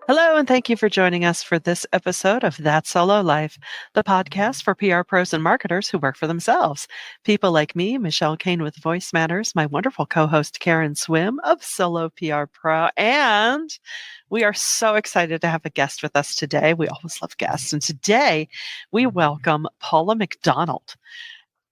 Hello, and thank you for joining us for this episode of That Solo Life, the podcast for PR pros and marketers who work for themselves. People like me, Michelle Kane with Voice Matters, my wonderful co-host Karen Swim of Solo PR Pro, and we are so excited to have a guest with us today. We always love guests, and today we welcome Paula MacDonald.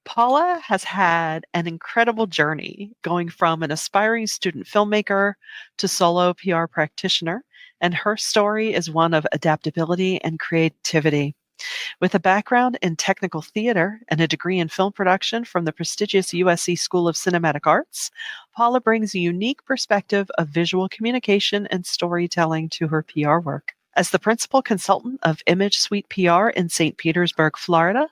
Paula has had an incredible journey going from an aspiring student filmmaker to solo PR practitioner, and her story is one of adaptability and creativity. With a background in technical theater and a degree in film production from the prestigious USC School of Cinematic Arts, Paula brings a unique perspective of visual communication and storytelling to her PR work. As the principal consultant of ImageSuite PR in St. Petersburg, Florida,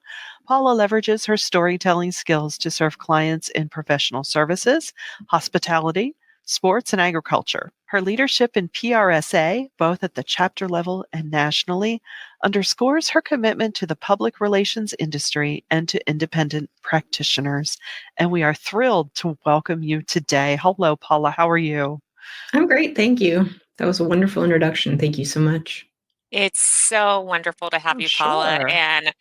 Paula leverages her storytelling skills to serve clients in professional services, hospitality, sports, and agriculture. Her leadership in PRSA, both at the chapter level and nationally, underscores her commitment to the public relations industry and to independent practitioners. And we are thrilled to welcome you today. Hello, Paula. How are you? I'm great. Thank you. That was a wonderful introduction. Thank you so much. It's so wonderful to have you, Paula, Sure. and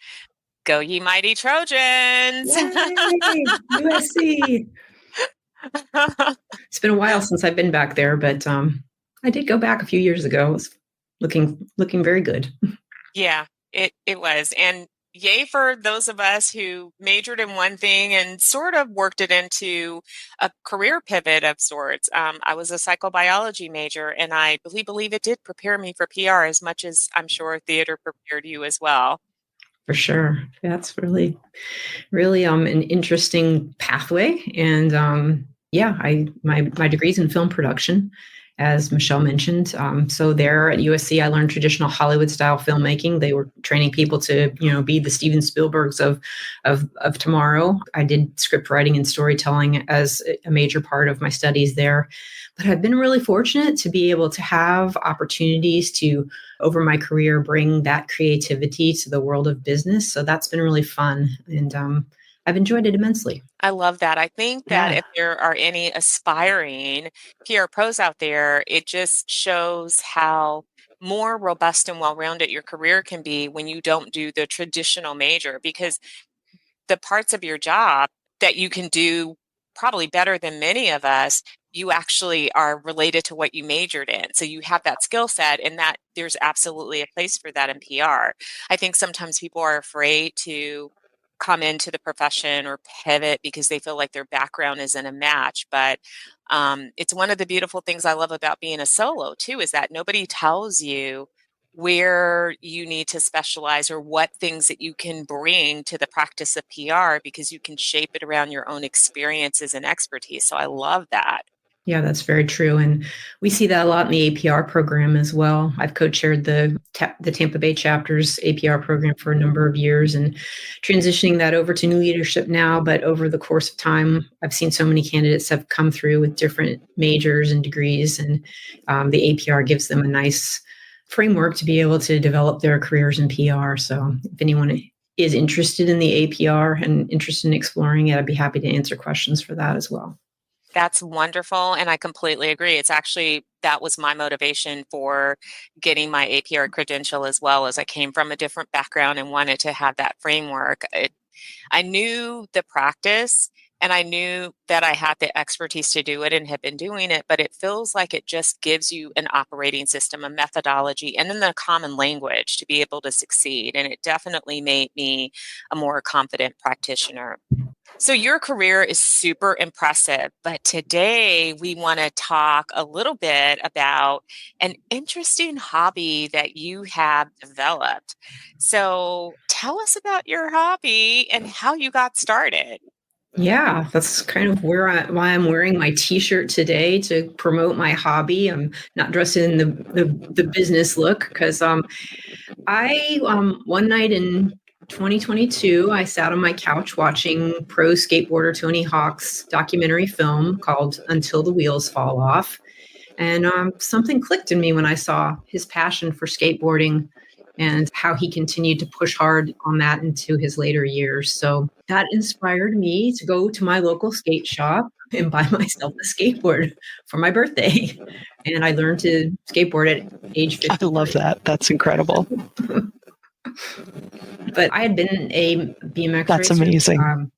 go ye mighty Trojans. Yay! USC. It's been a while since I've been back there, but I did go back a few years ago. It was looking very good. Yeah, it was. And yay for those of us who majored in one thing and sort of worked it into a career pivot of sorts. I was a psychobiology major, and I really believe it did prepare me for PR as much as I'm sure theater prepared you as well. For sure. That's really an interesting pathway. And my degree's in film production, as Michelle mentioned. So there at USC, I learned traditional Hollywood style filmmaking. They were training people to, be the Steven Spielbergs of tomorrow. I did script writing and storytelling as a major part of my studies there. But I've been really fortunate to be able to have opportunities to, over my career, bring that creativity to the world of business. So that's been really fun. And I've enjoyed it immensely. I love that. I think that if there are any aspiring PR pros out there, it just shows how more robust and well-rounded your career can be when you don't do the traditional major, because the parts of your job that you can do probably better than many of us, you actually are related to what you majored in. So you have that skill set, and that there's absolutely a place for that in PR. I think sometimes people are afraid to come into the profession or pivot because they feel like their background isn't a match. But it's one of the beautiful things I love about being a solo too, is that nobody tells you where you need to specialize or what things that you can bring to the practice of PR, because you can shape it around your own experiences and expertise. So I love that. Yeah, that's very true. And we see that a lot in the APR program as well. I've co-chaired the Tampa Bay chapter's APR program for a number of years and transitioning that over to new leadership now. But over the course of time, I've seen so many candidates have come through with different majors and degrees, and the APR gives them a nice framework to be able to develop their careers in PR. So if anyone is interested in the APR and interested in exploring it, I'd be happy to answer questions for that as well. That's wonderful. And I completely agree. It's actually, that was my motivation for getting my APR credential as well, as I came from a different background and wanted to have that framework. I knew the practice and I knew that I had the expertise to do it and have been doing it, but it feels like it just gives you an operating system, a methodology, and then the common language to be able to succeed. And it definitely made me a more confident practitioner. So your career is super impressive, but today we want to talk a little bit about an interesting hobby that you have developed. So tell us about your hobby and how you got started. Yeah, that's kind of why I'm wearing my T-shirt today, to promote my hobby. I'm not dressed in the business look because I one night in 2022, I sat on my couch watching pro skateboarder Tony Hawk's documentary film called Until the Wheels Fall Off. And something clicked in me when I saw his passion for skateboarding and how he continued to push hard on that into his later years. So that inspired me to go to my local skate shop and buy myself a skateboard for my birthday. And I learned to skateboard at age 50. I love that. That's incredible. But I had been a BMX That's racer. amazing.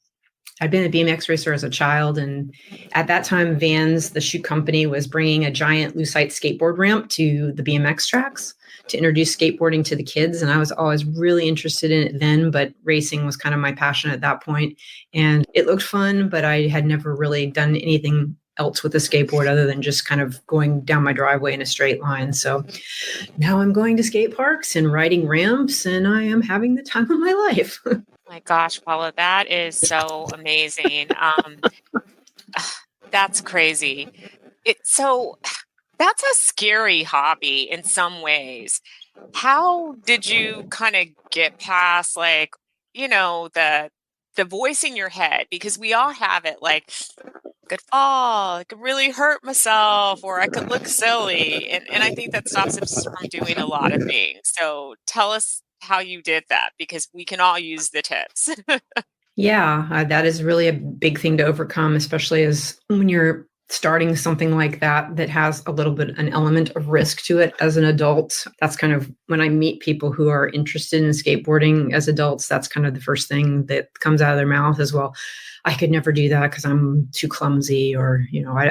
I'd been a BMX racer as a child. And at that time, Vans, the shoe company, was bringing a giant Lucite skateboard ramp to the BMX tracks to introduce skateboarding to the kids. And I was always really interested in it then, but racing was kind of my passion at that point. And it looked fun, but I had never really done anything else with a skateboard other than just kind of going down my driveway in a straight line. So now I'm going to skate parks and riding ramps, and I am having the time of my life. My gosh, Paula, that is so amazing. That's crazy. So that's a scary hobby in some ways. How did you kind of get past the voice in your head? Because we all have it, like, I could fall, I could really hurt myself, or I could look silly. And I think that stops us from doing a lot of things. So tell us how you did that, because we can all use the tips. Yeah, that is really a big thing to overcome, especially as when you're starting something like that has a little bit an element of risk to it as an adult. That's kind of when I meet people who are interested in skateboarding as adults, that's kind of the first thing that comes out of their mouth as well. I could never do that because I'm too clumsy, or,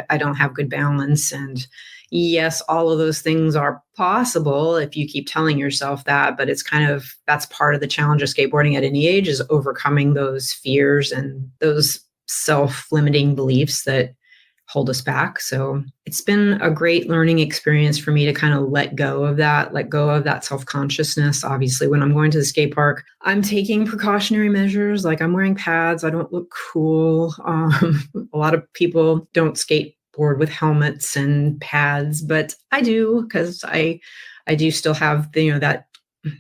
I don't have good balance. And yes, all of those things are possible if you keep telling yourself that, but that's part of the challenge of skateboarding at any age, is overcoming those fears and those self-limiting beliefs that hold us back. So it's been a great learning experience for me to kind of let go of that self-consciousness. Obviously, when I'm going to the skate park, I'm taking precautionary measures, like I'm wearing pads. I don't look cool. A lot of people don't skateboard with helmets and pads, but I do, because I do still have that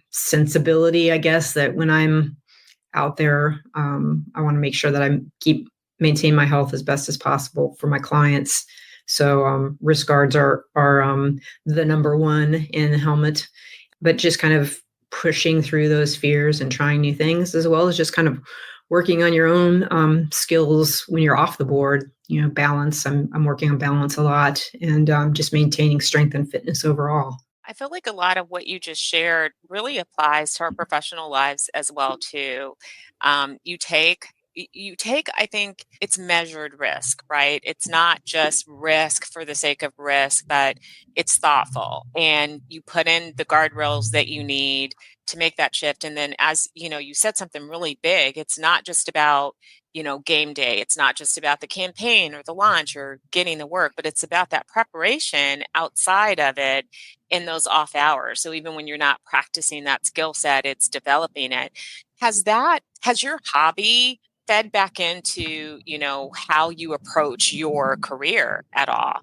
sensibility, I guess, that when I'm out there, I want to make sure that I maintain my health as best as possible for my clients. So wrist guards are the number one in the helmet, but just kind of pushing through those fears and trying new things, as well as just kind of working on your own skills when you're off the board. Balance. I'm working on balance a lot, and just maintaining strength and fitness overall. I feel like a lot of what you just shared really applies to our professional lives as well too. You take, I think it's measured risk, right? It's not just risk for the sake of risk, but it's thoughtful, and you put in the guardrails that you need to make that shift. And then, as you said something really big. It's not just about, game day. It's not just about the campaign or the launch or getting the work, but it's about that preparation outside of it in those off hours. So even when you're not practicing that skill set, it's developing it. Has your hobby fed back into, how you approach your career at all?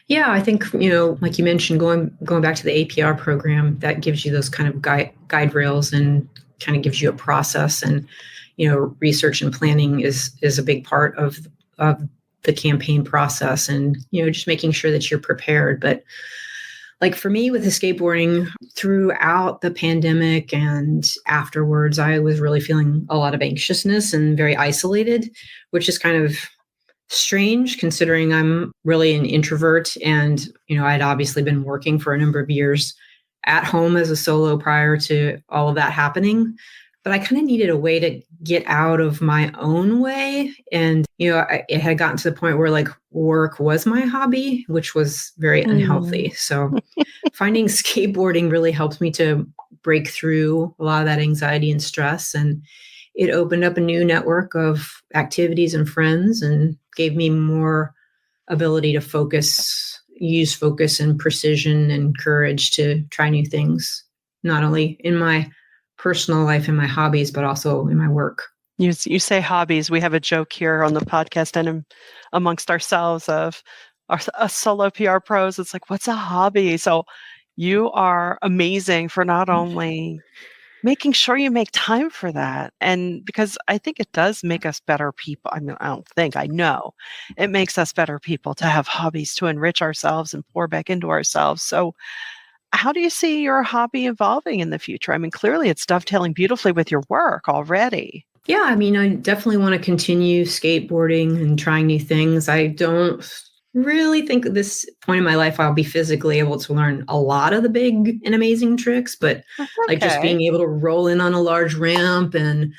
Yeah, I think, like you mentioned, going back to the APR program, that gives you those kind of guide rails and kind of gives you a process. And, research and planning is a big part of the campaign process, and, just making sure that you're prepared. But like for me with the skateboarding, throughout the pandemic and afterwards, I was really feeling a lot of anxiousness and very isolated, which is kind of strange considering I'm really an introvert. And, I'd obviously been working for a number of years at home as a solo prior to all of that happening. But I kind of needed a way to get out of my own way. And, it had gotten to the point where like work was my hobby, which was very unhealthy. So finding skateboarding really helped me to break through a lot of that anxiety and stress. And it opened up a new network of activities and friends, and gave me more ability to use focus and precision and courage to try new things, not only in my personal life and my hobbies, but also in my work. You say hobbies. We have a joke here on the podcast and amongst ourselves of us solo PR pros. It's like, what's a hobby? So you are amazing for not only making sure you make time for that. And because I think it does make us better people. I mean, I know it makes us better people to have hobbies to enrich ourselves and pour back into ourselves. So how do you see your hobby evolving in the future? I mean, clearly it's dovetailing beautifully with your work already. Yeah, I mean, I definitely want to continue skateboarding and trying new things. I don't really think at this point in my life I'll be physically able to learn a lot of the big and amazing tricks, but That's like just okay. being able to roll in on a large ramp and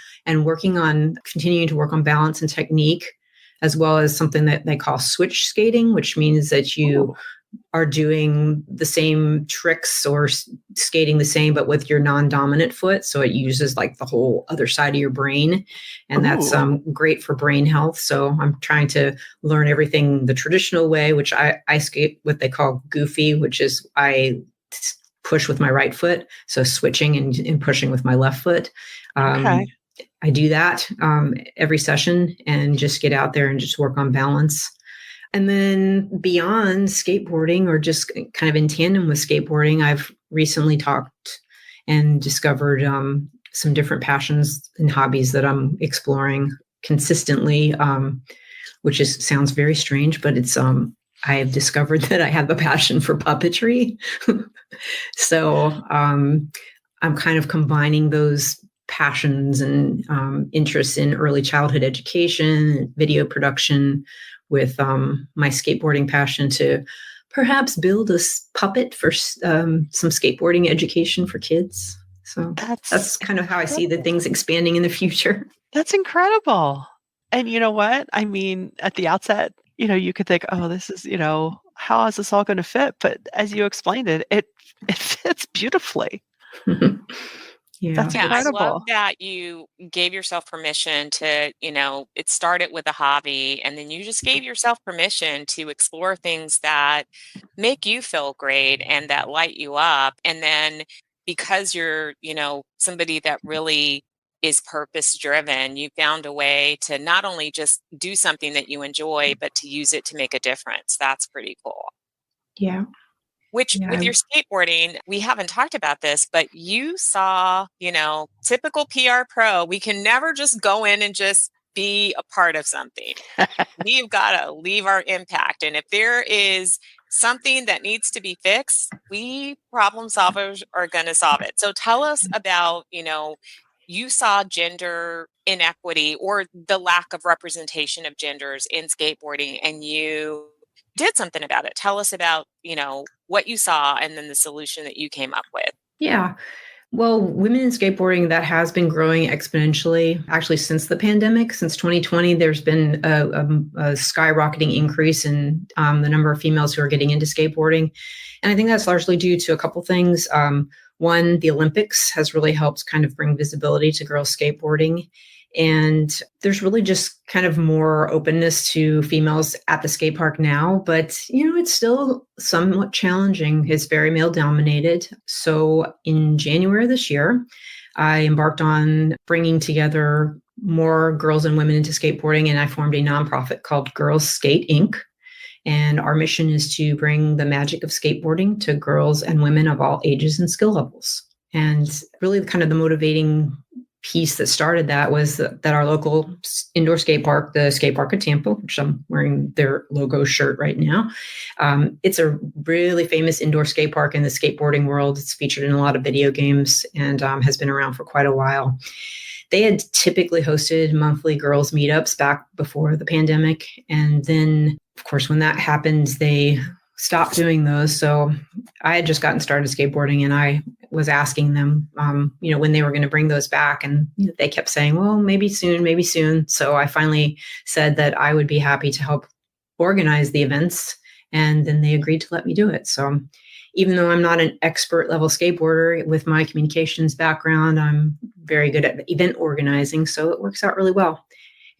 working on continuing to work on balance and technique, as well as something that they call switch skating, which means that you Ooh, are doing the same tricks or skating the same, but with your non-dominant foot. So it uses like the whole other side of your brain. And that's ooh, great for brain health. So I'm trying to learn everything the traditional way, which I skate what they call goofy, which is I push with my right foot. So switching and pushing with my left foot. okay. I do that every session and just get out there and just work on balance. And then beyond skateboarding, or just kind of in tandem with skateboarding, I've recently talked and discovered some different passions and hobbies that I'm exploring consistently, which sounds very strange, but it's I have discovered that I have a passion for puppetry. So I'm kind of combining those passions and interests in early childhood education, video production, with my skateboarding passion to perhaps build a puppet for some skateboarding education for kids. So That's that's kind of how I see the incredible. things expanding in the future. That's incredible. And you know what? I mean, at the outset, you could think, oh, this is, how is this all going to fit? But as you explained it fits beautifully. Yeah. That's Yeah, I love incredible. that you gave yourself permission to, it started with a hobby and then you just gave yourself permission to explore things that make you feel great and that light you up. And then because you're, somebody that really is purpose driven, you found a way to not only just do something that you enjoy, but to use it to make a difference. That's pretty cool. Yeah. Which with Yeah. your skateboarding, we haven't talked about this, but you saw, typical PR pro, we can never just go in and just be a part of something. We've got to leave our impact. And if there is something that needs to be fixed, we problem solvers are going to solve it. So tell us about, you saw gender inequity or the lack of representation of genders in skateboarding and you did something about it. Tell us about, what you saw and then the solution that you came up with. Yeah. Well, women in skateboarding, that has been growing exponentially actually since the pandemic. Since 2020, there's been a skyrocketing increase in the number of females who are getting into skateboarding. And I think that's largely due to a couple things. One, the Olympics has really helped kind of bring visibility to girls skateboarding. And there's really just kind of more openness to females at the skate park now, but it's still somewhat challenging. It's very male dominated. So in January of this year, I embarked on bringing together more girls and women into skateboarding, and I formed a nonprofit called Girls Skate Inc. And our mission is to bring the magic of skateboarding to girls and women of all ages and skill levels. And really, kind of the motivating piece that started that was that our local indoor skate park, the skate park at Tampa, which I'm wearing their logo shirt right now. It's a really famous indoor skate park in the skateboarding world. It's featured in a lot of video games and has been around for quite a while. They had typically hosted monthly girls meetups back before the pandemic. And then, of course, when that happened, they stopped doing those. So I had just gotten started skateboarding and I was asking them, when they were going to bring those back. And they kept saying, well, maybe soon, maybe soon. So I finally said that I would be happy to help organize the events. And then they agreed to let me do it. So even though I'm not an expert level skateboarder, with my communications background, I'm very good at event organizing. So it works out really well.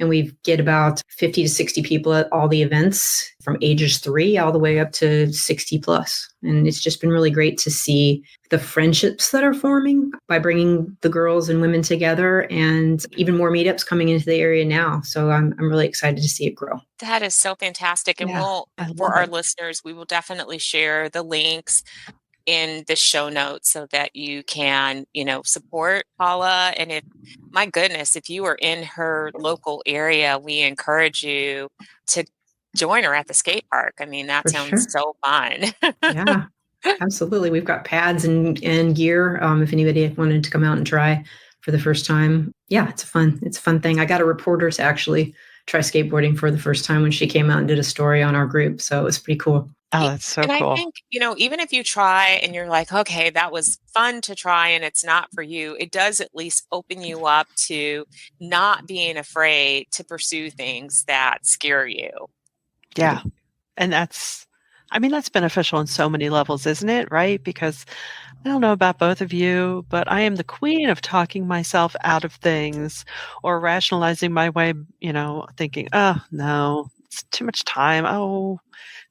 And we get about 50 to 60 people at all the events from ages 3 all the way up to 60 plus. And it's just been really great to see the friendships that are forming by bringing the girls and women together, and even more meetups coming into the area now. So I'm really excited to see it grow. That is so fantastic. And Yeah, I for love our it. listeners, we will definitely share the links in the show notes so that you can, support Paula. And my goodness, if you are in her local area, we encourage you to join her at the skate park. I mean, that For sounds sure. so fun. Yeah, absolutely. We've got pads and gear if anybody wanted to come out and try for the first time. Yeah, it's a fun thing. I got a reporter to actually try skateboarding for the first time when she came out and did a story on our group. So it was pretty cool. Oh, that's so And I cool. think, even if you try and you're like, okay, that was fun to try and it's not for you, it does at least open you up to not being afraid to pursue things that scare you. Yeah. And that's beneficial in so many levels, isn't it? Right? Because I don't know about both of you, but I am the queen of talking myself out of things or rationalizing my way, thinking, oh, no, it's too much time. Oh,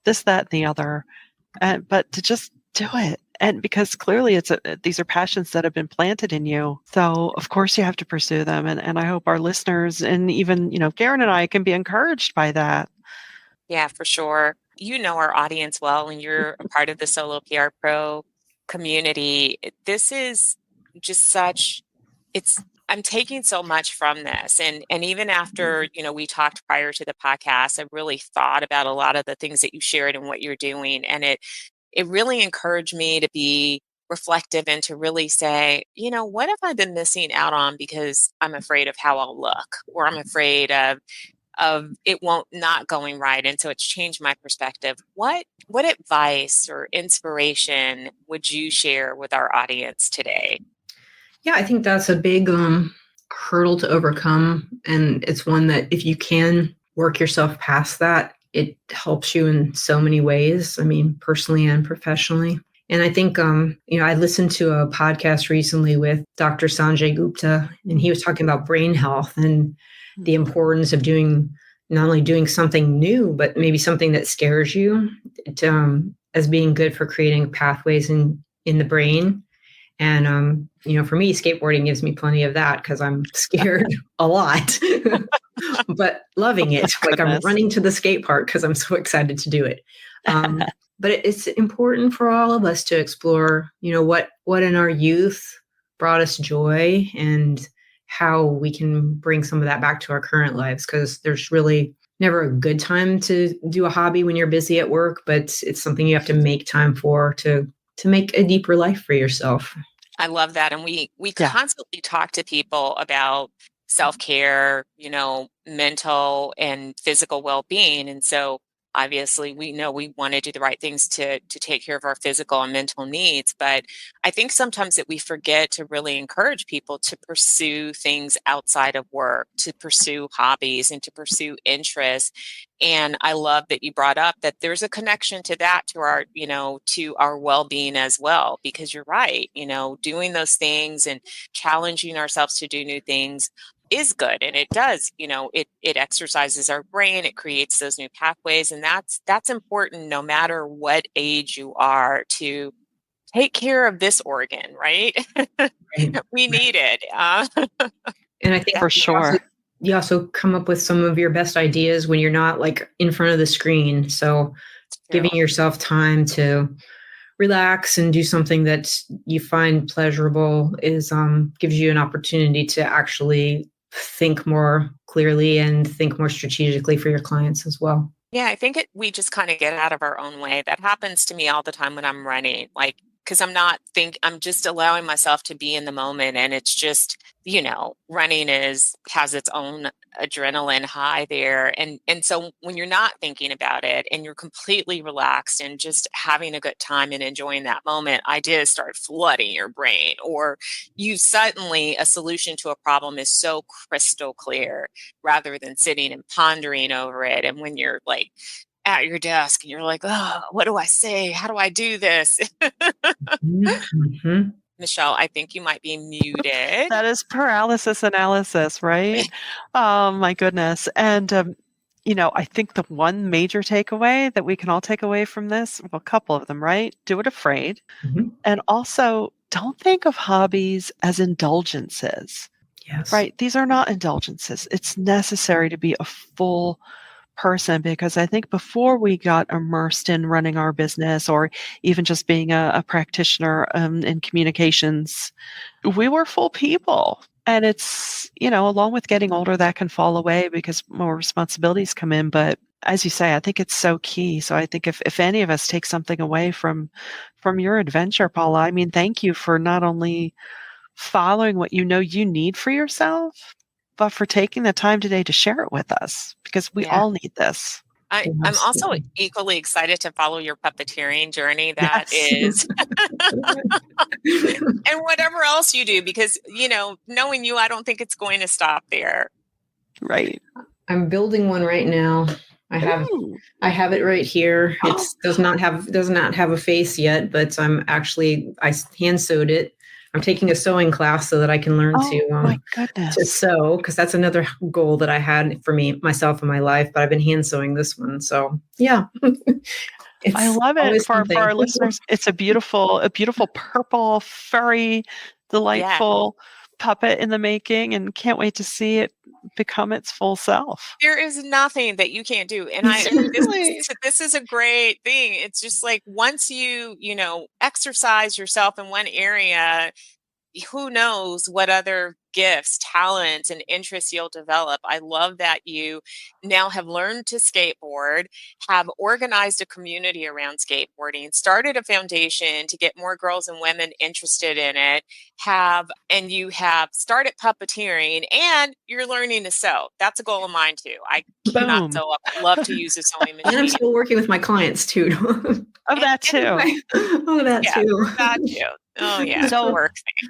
this, that, and the other. But to just do it. And because clearly these are passions that have been planted in you. So of course you have to pursue them. And I hope our listeners and even, Karen and I can be encouraged by that. Yeah, for sure. You know our audience well, and you're a part of the Solo PR Pro community. This is just I'm taking so much from this. And even after, we talked prior to the podcast, I really thought about a lot of the things that you shared and what you're doing. And it really encouraged me to be reflective and to really say, what have I been missing out on because I'm afraid of how I'll look, or I'm afraid of it won't not going right. And so it's changed my perspective. What advice or inspiration would you share with our audience today? Yeah, I think that's a big hurdle to overcome. And it's one that if you can work yourself past that, it helps you in so many ways. I mean, personally and professionally. And I think, I listened to a podcast recently with Dr. Sanjay Gupta, and he was talking about brain health and the importance of not only doing something new, but maybe something that scares you, as being good for creating pathways in the brain. And, for me, skateboarding gives me plenty of that because I'm scared a lot, but loving it. Like I'm running to the skate park because I'm so excited to do it. But it's important for all of us to explore, what in our youth brought us joy and how we can bring some of that back to our current lives. Because there's really never a good time to do a hobby when you're busy at work, but it's something you have to make time for to make a deeper life for yourself. I love that. And we constantly talk to people about self-care, mental and physical well-being. And so obviously we know we want to do the right things to take care of our physical and mental needs. But I think sometimes that we forget to really encourage people to pursue things outside of work, to pursue hobbies and to pursue interests. And I love that you brought up that there's a connection to that, to our, to our well-being as well, because you're right, doing those things and challenging ourselves to do new things is good. And it does, it exercises our brain, it creates those new pathways. And that's important no matter what age you are, to take care of this organ, right? We need it. And I think for sure. You also come up with some of your best ideas when you're not like in front of the screen. So giving yourself time to relax and do something that you find pleasurable gives you an opportunity to actually think more clearly and think more strategically for your clients as well. Yeah, I think we just kind of get out of our own way. That happens to me all the time when I'm running, because I'm just allowing myself to be in the moment. And it's just, running has its own adrenaline high there. And so when you're not thinking about it and you're completely relaxed and just having a good time and enjoying that moment, ideas start flooding your brain, or a solution to a problem is so crystal clear rather than sitting and pondering over it. And when you're like at your desk and you're like, oh, what do I say? How do I do this? Mm-hmm. Michelle, I think you might be muted. That is paralysis analysis, right? Oh, my goodness. And, I think the one major takeaway that we can all take away from this, well, a couple of them, right? Do it afraid. Mm-hmm. And also, don't think of hobbies as indulgences. Yes. Right? These are not indulgences. It's necessary to be a full person, because I think before we got immersed in running our business or even just being a practitioner in communications, we were full people. And it's, along with getting older, that can fall away because more responsibilities come in. But as you say, I think it's so key. So I think if any of us take something away from your adventure, Paula, I mean, thank you for not only following what you know you need for yourself, but for taking the time today to share it with us, because we Yeah. all need this. I'm also Absolutely. equally excited to follow your puppeteering journey. That Yes. is, and whatever else you do, because, knowing you, I don't think it's going to stop there. Right. I'm building one right now. Ooh. I have it right here. It does not have a face yet, but I hand sewed it. I'm taking a sewing class so that I can learn Oh my to goodness. sew, because that's another goal that I had for myself in my life. But I've been hand sewing this one, so yeah. I It's love it always for something. our listeners. It's a beautiful purple, furry, Yeah. delightful puppet in the making, and can't wait to see it become its full self. There is nothing that you can't do. And Seriously. this is a great thing. It's just like once exercise yourself in one area, who knows what other gifts, talents, and interests you'll develop. I love that you now have learned to skateboard, have organized a community around skateboarding, started a foundation to get more girls and women interested in it, and you have started puppeteering, and you're learning to sew. That's a goal of mine too. I cannot Boom. sew up. I love to use a sewing And I'm machine. still working with my clients too. Of that too. That Yeah, too. that too. Oh yeah, it's So- a work thing.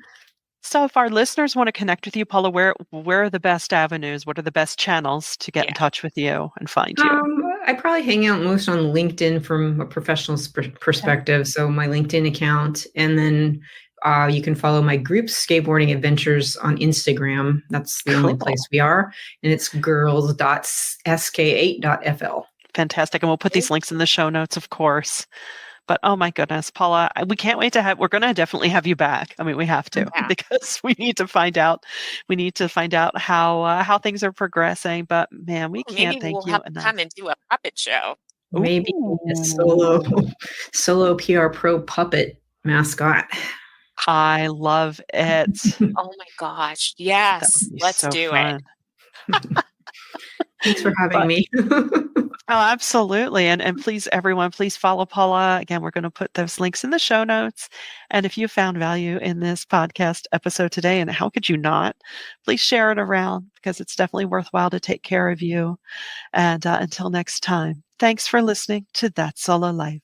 So if our listeners want to connect with you, Paula, where are the best avenues? What are the best channels to get in Yeah. touch with you and find you? I probably hang out most on LinkedIn from a professional perspective. So my LinkedIn account, and then you can follow my group Skateboarding Adventures on Instagram. That's the only Cool. place we are, and it's girls.sk8.fl. Fantastic. And we'll put these links in the show notes, of course. But oh my goodness, Paula, we can't wait we're going to definitely have you back. I mean, we have to, Yeah. because we need to find out how things are progressing. But man, we Maybe can't we'll thank you have to enough. come and do a puppet show. Maybe a Ooh. solo PR pro puppet mascot. I love it. Oh my gosh. That Yes. would be Let's so do fun. Thanks for having me. Oh, absolutely. And please, everyone, please follow Paula. Again, we're going to put those links in the show notes. And if you found value in this podcast episode today, and how could you not, please share it around, because it's definitely worthwhile to take care of you. And until next time, thanks for listening to That Solo Life.